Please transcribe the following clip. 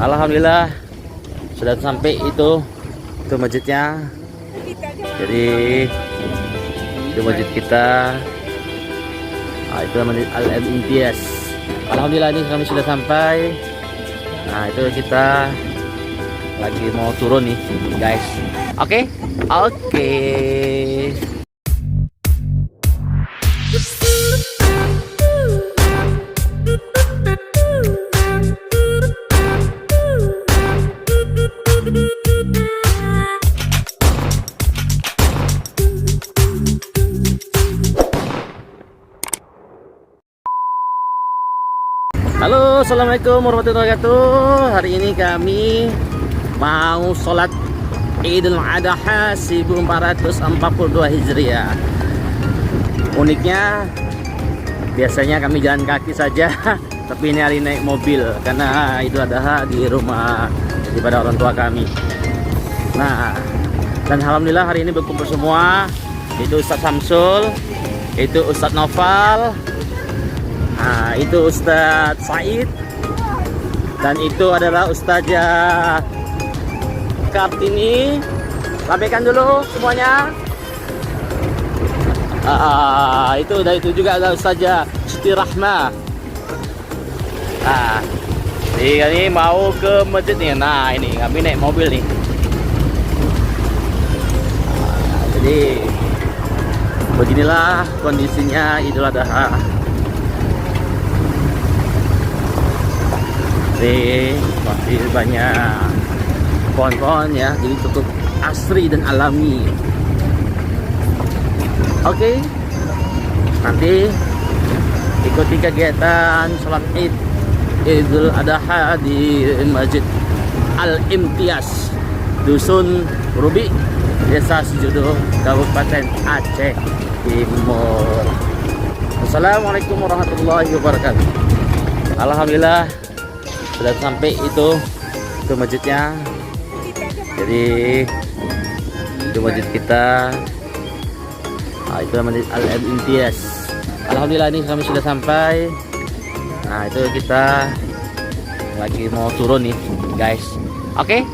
Alhamdulillah sudah sampai itu masjidnya. Jadi itu masjid kita. Nah, itu masjid Al-Imtiaz. Alhamdulillah ini kami sudah sampai. Nah, itu kita lagi mau turun nih, guys. Oke. Halo, assalamualaikum warahmatullahi wabarakatuh. Hari ini kami mau sholat Idul Adha 1442 Hijriah. Uniknya, biasanya kami jalan kaki saja, tapi ini hari naik mobil karena Idul Adha di rumah daripada orang tua kami. Nah, dan alhamdulillah hari ini berkumpul semua. Itu Ustadz Samsul, itu Ustadz Noval. Nah, itu Ustadz Said, dan itu adalah Ustazah Kartini. Sampaikan dulu semuanya. Itu juga ada Ustazah Siti Rahma. Nah, ini mau ke masjid nih. Nah, ini kami naik mobil nih. Nah, jadi beginilah kondisinya Idul Adha. Masih banyak pohon-pohon ya, jadi cukup asri dan alami. Oke, nanti ikuti kegiatan sholat Id Idul Adha di Masjid Al-Imtiaz, Dusun Rubi, Desa Sejudo, Kabupaten Aceh Timur. Assalamualaikum warahmatullahi wabarakatuh. Alhamdulillah sudah sampai itu masjidnya. Jadi itu masjid kita. Nah, itu masjid Al-Imtiaz. Alhamdulillah ini kami sudah sampai. Nah, itu kita lagi mau turun nih, guys. Oke.